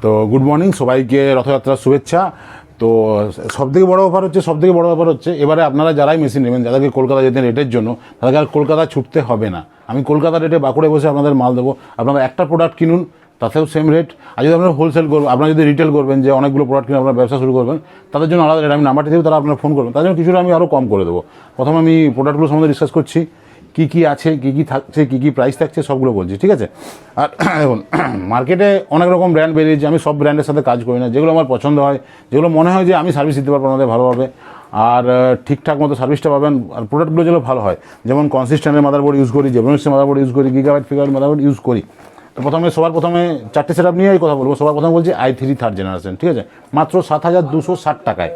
তো good morning সবাইকে, রথযাত্রার শুভেচ্ছা। তো সবথেকে বড় ব্যাপার হচ্ছে এবারে আপনারা যারাই মেশিন নেবেন, যাদেরকে কলকাতা যেতেন রেটের জন্য, তাদেরকে আর কলকাতা ছুটতে হবে না। আমি কলকাতা রেটে বাঁকুড়ে বসে আপনাদের মাল দেবো। আপনারা একটা প্রোডাক্ট কিনুন, তাতেও সেম রেট। আর যদি আপনারা হোলসেল করবেন, আপনারা যদি রিটেল করবেন, যে অনেকগুলো প্রোডাক্ট কিনে আপনারা ব্যবসা শুরু করবেন, তাদের জন্য আলাদা রেট। আমি নাম্বারটি দেবো, তারা আপনারা ফোন করবেন, তার জন্য কিছুটা আমি আরও কম করে দেবো। প্রথমে আমি প্রোডাক্টগুলো সম্বন্ধে ডিসকাস করছি, কী কী আছে, কী কী থাকছে, কী কী প্রাইস থাকছে, সবগুলো বলছি, ঠিক আছে। আর দেখুন, মার্কেটে অনেক রকম ব্র্যান্ড বেরিয়েছে। আমি সব ব্র্যান্ডের সাথে কাজ করি না। যেগুলো আমার পছন্দ হয়, যেগুলো মনে হয় যে আমি সার্ভিস দিতে পারবো আমাদের ভালোভাবে, আর ঠিকঠাক মতো সার্ভিসটা পাবেন, আর প্রোডাক্টগুলো যেগুলো ভালো হয়, যেমন কনসিস্টেন্টের মাদারবোর্ড ইউজ করি, জেব্রনিক্সের মাদারবোর্ড ইউজ করি, গিগাবাইট ফিগাবাইট মাদারবোর্ড ইউজ করি। তো সবার প্রথমে চারটে সেটআপ নিয়ে কথা বলবো। সবার প্রথমে বলছি i3 থার্ড জেনারেশন, ঠিক আছে, মাত্র 7,260 টাকায়।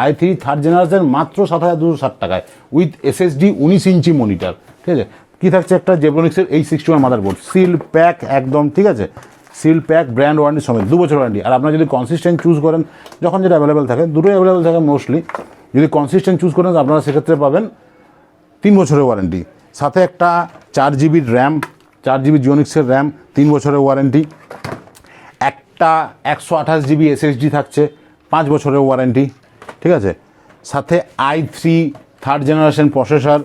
i3 থার্ড জেনারেশন মাত্র 7,260 টাকায়, উইথ SSD 19 ইঞ্চি মনিটর, ঠিক আছে। কী থাকছে, একটা জেব্রনিক্সের H61 মাদারবোর্ড, সিল প্যাক একদম, ঠিক আছে, সিল প্যাক, ব্র্যান্ড ওয়ারেন্টি সমেত, 2 বছর ওয়ারেন্টি। আর আপনারা যদি কনসিস্টেন্ট চুজ করেন, যখন যেটা অ্যাভেলেবেল থাকে, দুটোই অ্যাভেলেবেল থাকে মোস্টলি, যদি কনসিস্টেন্ট চুজ করেন আপনারা সেক্ষেত্রে পাবেন 3 বছরের ওয়ারেন্টি। সাথে একটা 4GB র্যাম, 4GB জিওনিক্সের র্যাম, 3 বছরের ওয়ারেন্টি। একটা 128GB SSD থাকছে, 5 বছরের ওয়ারেন্টি, ঠিক আছে। সাথে i3 থার্ড জেনারেশন প্রসেসর,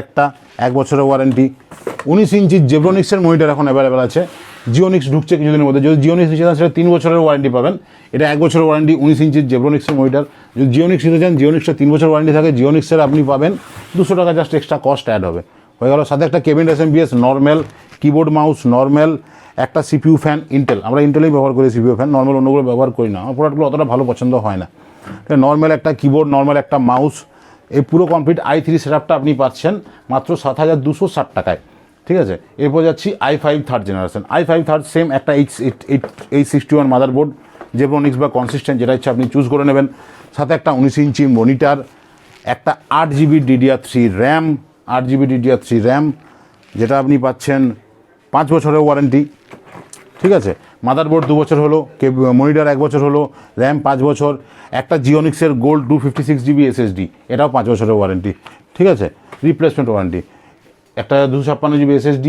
একটা 1 বছরের ওয়ারেন্টি। 19 ইঞ্চির জেব্রনিক্সের মনিটর এখন অ্যাভেলেবেল আছে। জিওনিক্স ঢুকছে কিছুদিনের মধ্যে। যদি জিওনিক্স নিতে চান সেটা 3 বছরের ওয়ারেন্টি পাবেন, এটা 1 বছরের ওয়ারেন্টি। 19 ইঞ্চির জেব্রনিক্সের মনিটর। যদি জিওনিক্স নিতে চান, জিওনিক্সের 3 বছর ওয়ারেন্টি থাকে। জিওনিক্সের আপনি পাবেন 200 টাকা জাস্ট এক্সট্রা কস্ট অ্যাড হবে, হয়ে গেল। সাথে একটা cabinet SMPS normal, keyboard mouse normal, একটা CPU ফ্যান ইন্টেল, আমরা ইন্টেলেই ব্যবহার করি CPU ফ্যান, নর্মাল অন্যগুলো ব্যবহার করি না, আমার প্রোডাক্টগুলো অতটা ভালো পছন্দ হয় না। নর্মাল একটা কিবোর্ড, নর্মাল একটা মাউস, এই পুরো কমপ্লিট i3 সেটআপটা আপনি পাচ্ছেন মাত্র 7,260 টাকায়, ঠিক আছে। এরপর যাচ্ছি i5 third generation. i5 third same একটা H61 মাদারবোর্ড, জেব্রনিক্স বা কনসিস্টেন্ট, যেটা ইচ্ছা আপনি চুজ করে নেবেন। সাথে একটা 19 ইঞ্চি মনিটর, একটা 8GB DDR3 RAM, 8GB DDR3 RAM, যেটা আপনি পাচ্ছেন 5 বছরের ওয়ারেন্টি, ঠিক আছে। মাদারবোর্ড 2 বছর হলো, মনিটর 1 বছর হলো, র্যাম 5 বছর। একটা জিওনিক্সের গোল্ড 256GB SSD, এটাও 5 বছরের ওয়ারেন্টি, ঠিক আছে, রিপ্লেসমেন্ট ওয়ারেন্টি। একটা 256GB SSD,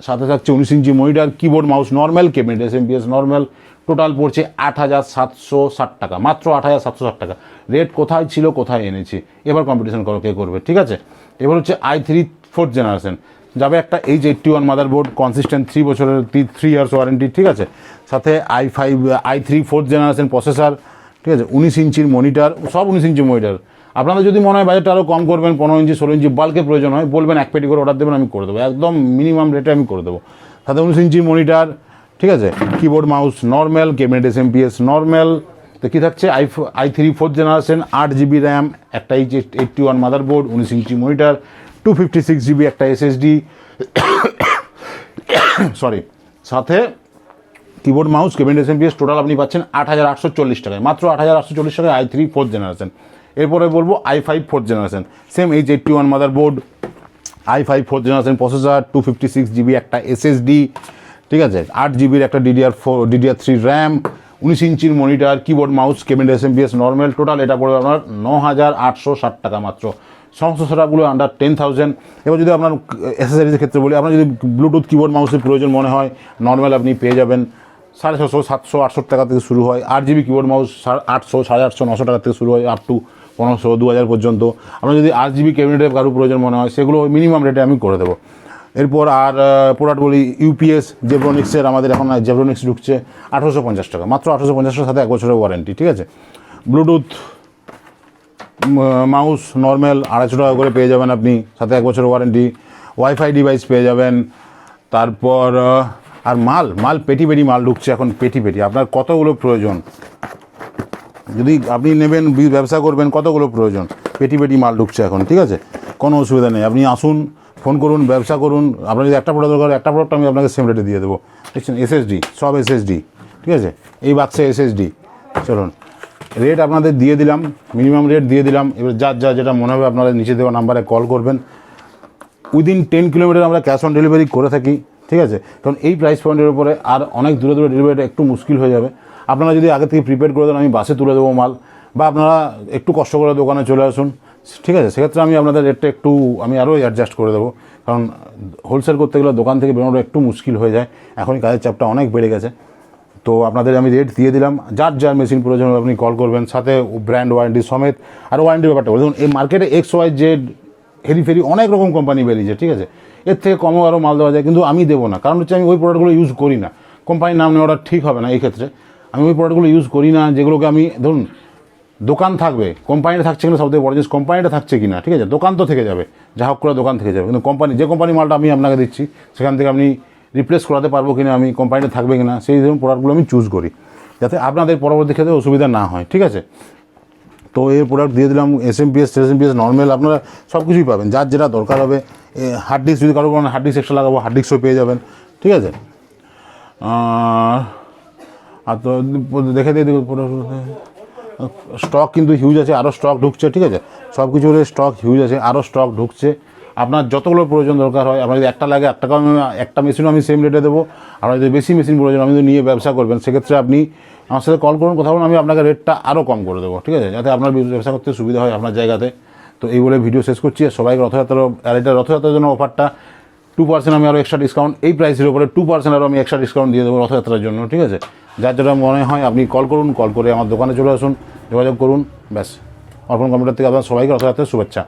সাথে থাকছে 19 inch monitor, keyboard mouse normal, cabinet SMPS normal. Total পড়ছে 8,760 টাকা, মাত্র 8,760 টাকা। রেট কোথায় ছিল, কোথায় এনেছি, এবার কম্পিটিশন কে করবে, ঠিক আছে। এবার হচ্ছে i3 ফোর্থ জেনারেশন যাবে, একটা H81 মাদারবোর্ড, কনসিস্টেন্ট 3 বছরের 3 ইয়ার্স ওয়ারেন্টি, ঠিক আছে। সাথে i3 ফোর্থ জেনারেশন প্রসেসর, ঠিক আছে, 19 ইঞ্চির মনিটর, সব 19 ইঞ্চি মনিটর। আপনাদের যদি মনে হয় বাজেটটা আরও কম করবেন, 15 ইঞ্চি 16 ইঞ্চি বাল্কে প্রয়োজন হয়, বলবেন 1 পেটি করে অর্ডার দেবেন, আমি করে দেবো, একদম মিনিমাম রেটে আমি করে দেবো। সাথে 19 ইঞ্চির মনিটর, ঠিক আছে, keyboard mouse normal, cabinet SMPS normal. তো কী থাকছে, i3 fourth generation, 8GB RAM, একটা H81 motherboard, 19 inch monitor, 256GB একটা SSD, সরি, সাথে keyboard mouse, cabinet SMPS, total আপনি পাচ্ছেন 8,840 টাকায়, মাত্র 8,840 টাকায় i3 ফোর্থ জেনারেশন। এরপরে বলবো i5 fourth generation, same H81 motherboard, i5 fourth generation processor, 256GB একটা SSD, ঠিক আছে, 8GB একটা DDR3 র্যাম, 19 ইঞ্চির monitor, keyboard mouse, cabinet SMPS normal. Total এটা পড়বে আপনার 9,860 টাকা মাত্র। সমস্ত সেটআপগুলো আন্ডার 10,000। এবার যদি আপনার অ্যাক্সেসরিজের ক্ষেত্রে বলি, আপনার যদি ব্লুটুথ কিবোর্ড মাউসের প্রয়োজন মনে হয়, নর্মাল আপনি পেয়ে যাবেন 650, 700, 800 টাকা থেকে শুরু হয়। 8GB কিবোর্ড মাউস 800, 850, 900 টাকা থেকে শুরু হয়, আপ টু 1500, 2000 পর্যন্ত। আপনার যদি 8GB ক্যাবিনেটের কারো প্রয়োজন মনে হয়, সেগুলো মিনিমাম রেটে আমি করে দেবো। এরপর আর প্রোডাক্ট বলি, UPS জেব্রনিক্সের, আমাদের এখন জেব্রনিক্স ঢুকছে 1850 টাকা, মাত্র 1850 টাকার সাথে 1 বছরের ওয়ারেন্টি, ঠিক আছে। ব্লুটুথ মাউস নর্মাল 250 টাকা করে পেয়ে যাবেন আপনি, সাথে 1 বছরের ওয়ারেন্টি। ওয়াইফাই ডিভাইস পেয়ে যাবেন। তারপর আর মাল পেটি মাল ঢুকছে এখন, পেটি আপনার কতগুলো প্রয়োজন, যদি আপনি নেবেন, ব্যবসা করবেন, কতগুলো প্রয়োজন, পেটি মাল ঢুকছে এখন, ঠিক আছে, কোনো অসুবিধা নেই। আপনি আসুন, ফোন করুন, ব্যবসা করুন। আপনার যদি একটা প্রোডাক্ট দরকার, একটা প্রোডাক্ট আমি আপনাকে সেম রেটে দিয়ে দেবো, দেখছেন। SSD, সব SSD, ঠিক আছে, এই বাক্সে SSD। চলুন, রেট আপনাদের দিয়ে দিলাম, মিনিমাম রেট দিয়ে দিলাম। এবার যেটা মনে হবে আপনারা নিচে দেওয়া নাম্বারে কল করবেন। উইদিন 10 কিলোমিটার আমরা ক্যাশ অন ডেলিভারি করে থাকি, ঠিক আছে, কারণ এই প্রাইস পয়েন্টের উপরে আর অনেক দূরে ডেলিভারিটা একটু মুশকিল হয়ে যাবে। আপনারা যদি আগে থেকে প্রিপেড করে দেন, আমি বাসে তুলে দেবো মাল, বা আপনারা একটু কষ্ট করে দোকানে চলে আসুন, ঠিক আছে, সেক্ষেত্রে আমি আপনাদের রেটটা একটু আমি আরও অ্যাডজাস্ট করে দেবো। কারণ হোলসেল করতে গেলে দোকান থেকে বেরোনো একটু মুশকিল হয়ে যায়, এখনই কাজের চাপটা অনেক বেড়ে গেছে। তো আপনাদের আমি রেট দিয়ে দিলাম, যার যার মেশিন প্রয়োজন হবে আপনি কল করবেন, সাথে ব্র্যান্ড ওয়ারেন্টি সমেত। আর ওয়ারেন্টির ব্যাপারটা বলে দেখুন, এই মার্কেটে XYZ হেরি অনেক রকম কোম্পানি বেরিয়েছে, ঠিক আছে, এর থেকে কমও আরও মাল দেওয়া যায়, কিন্তু আমি দেবো না, কারণ হচ্ছে আমি ওই প্রোডাক্টগুলো ইউজ করি না। কোম্পানির নাম নেওয়াটা ঠিক হবে না এই ক্ষেত্রে। আমি ওই প্রোডাক্টগুলো ইউজ করি না যেগুলোকে আমি, ধরুন দোকান থাকবে, কোম্পানিটা থাকছে কিনা সবথেকে বড় জিনিস, কোম্পানিটা থাকছে কিনা, ঠিক আছে, দোকান তো থেকে যাবে, যা হোক করে দোকান থেকে যাবে, কিন্তু কোম্পানি, যে কোম্পানি মালটা আমি আপনাকে দিচ্ছি সেখান থেকে আপনি রিপ্লেস করাতে পারবো কিনা, আমি কোম্পানিটা থাকবে কিনা, সেই ধরুন প্রোডাক্টগুলো আমি চুজ করি, যাতে আপনাদের পরবর্তী ক্ষেত্রে অসুবিধা না হয়, ঠিক আছে। তো এই প্রোডাক্ট দিয়ে দিলাম, SMPS নর্মাল, আপনারা সব কিছুই পাবেন, যার যেটা দরকার হবে। হার্ড ডিস্ক যদি কারো কোনো হার্ড ডিস্ক এক্সট্রা লাগাবো, হার্ড ডিস্কও পেয়ে যাবেন, ঠিক আছে। আর তো দেখে দিয়ে স্টক কিন্তু হিউজ আছে, আরও স্টক ঢুকছে, ঠিক আছে, সব কিছুর স্টক হিউজ আছে, আরও স্টক ঢুকছে। আপনার যতগুলো প্রয়োজন দরকার হয়, আপনার যদি একটা লাগে, একটা মেশিনও আমি সেম রেটে দেবো। আপনার যদি বেশি মেশিন প্রয়োজন, আপনি যদি নিয়ে ব্যবসা করবেন, সেক্ষেত্রে আপনি আমার সাথে কল করুন, কথা বলুন, আমি আপনাকে রেটটা আরও কম করে দেবো, ঠিক আছে, যাতে আপনার ব্যবসা করতে সুবিধা হয় আপনার জায়গাতে। তো এই বলে ভিডিও শেষ করছি। আর সবাইকে আর এটা রথযাত্রার জন্য অফারটা 2% আমি আরও এক্সট্রা ডিসকাউন্ট, এই প্রাইসের উপরে 2% আরও আমি এক্সট্রা ডিসকাউন্ট দিয়ে দেবো রথযাত্রার জন্য, ঠিক আছে। যার যেটা মনে হয় আপনি কল করুন, কল করে আমার দোকানে চলে আসুন, যোগাযোগ করুন, ব্যাস। অর্পণ কম্পিউটার থেকে আপনার সবাইকে রথযাত্রার শুভেচ্ছা।